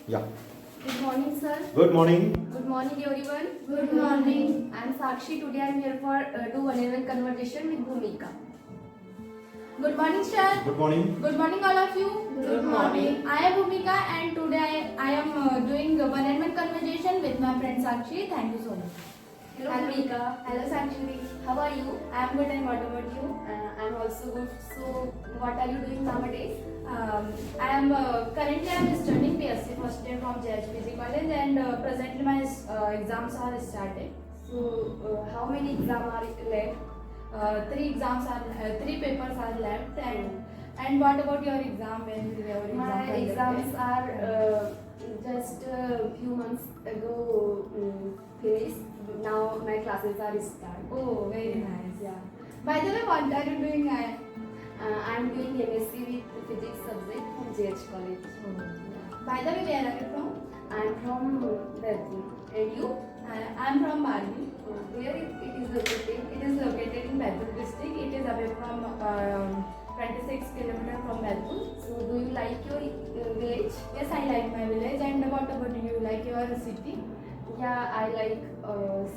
Yeah. Good morning, sir. Good morning. Good morning, everyone. Good morning. I'm Sakshi. Today I'm here for do one-on-one conversation with Bhumika. Good morning, sir. Good morning. Good morning, all of you. Good morning. I am Bhumika, and today I am doing a one-on-one conversation with my friend Sakshi. Thank you so much. Hello, Bhumika. Hello, Sakshi. How are you? I am good, and what about you? I'm also good. So, what are you doing nowadays? I am currently I am studying PSC first year from JHPG College, and presently my exams are started. So, how many exams are left? Three papers are left, and what about your exam? When will your exam My conducted? exams are just a few months ago finished. Now my classes are started. Oh, very nice. Yeah. By the way, what are you doing? I'm doing MSc with physics subject from JH College. By the way, where are you from? I'm from Delhi. And you? I am from Bali. Where it is located? It is located in Bethel district. It is away from 26 kilometers from Bethel. So do you like your village? Yes, I like my village. And what about you? Like your city? Yeah, I like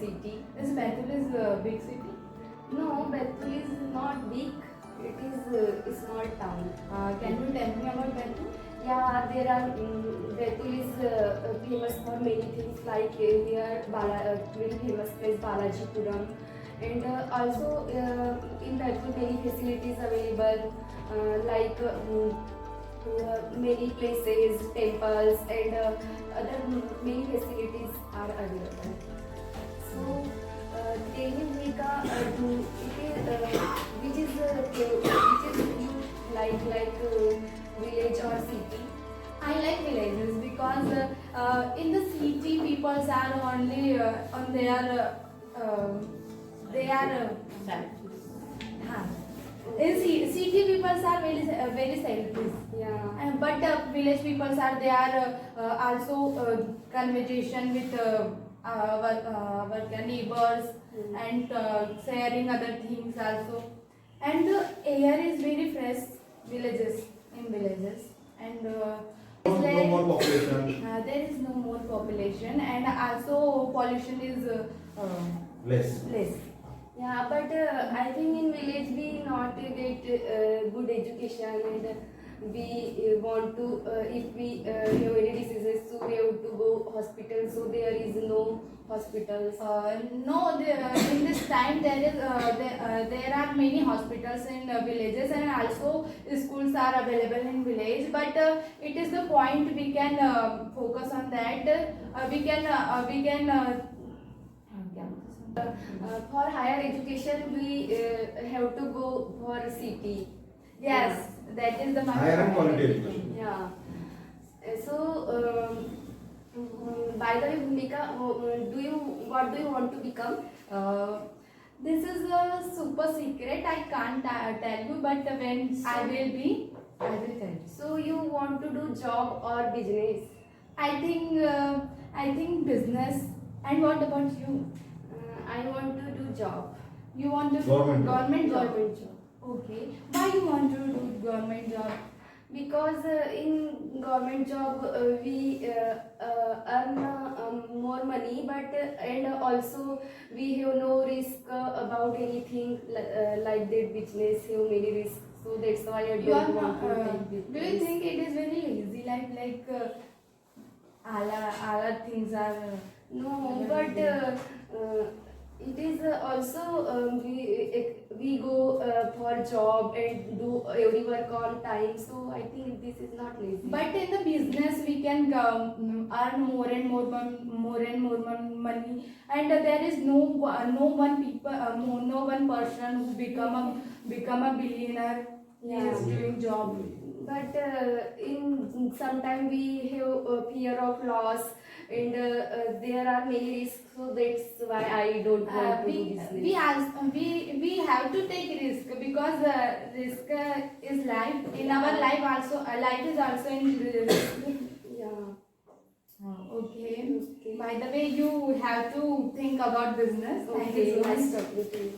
city. Is Bethel is a big city? No, Bethel is not big. It is a small town. Can you tell me about Bethel? Yeah, there are Bethel is famous for many things like here very famous place Balajipuram, and also in Bethel many facilities available like many places, temples, and other many facilities are available. So tell me, Mika, which is you like village or city? I like villages because in the city people are only on their they are huh. In city people are very selfish. Yeah. But village people are they are also conversation with our neighbors and sharing other things also. And the air is very fresh villages in villages and No more population. there is no more population and also pollution is Less. less. Yeah, but I think in village we not get good education, and we want to if we have any diseases, so we have to go hospital. So there is no hospitals. No, in this time there are many hospitals in villages and also schools are available in village. But it is the point we can focus on that. We can. For higher education, we have to go for city. Yes, that is the Higher and quality education. Yeah. So, by the way, Bhumika, what do you want to become? This is a super secret. I can't tell you, but when I will tell you. So you want to do job or business? I think business. And what about you? I want to do job. You want to Government job. government job? Government job. Okay. Why you want to do government job? Because in government job we earn more money, but and also we have no risk about anything like that business have many risks. So that's why I You are don't not, want to take do you risk. think it is very lazy life like all things are No, but it is also we go for job and do every work on time. So I think this is not lazy. but in the business we can earn more and more money and there is no one people no one person who become a billionaire. He Yeah. is doing job. But in sometime we have fear of loss, and there are many risks. So that's why I don't want to do business. We have to take risk because risk is life. In our life also, life is also in risk. Yeah. Okay. Okay. By the way, you have to think about business. Thank you Okay. so much. Nice talking to you.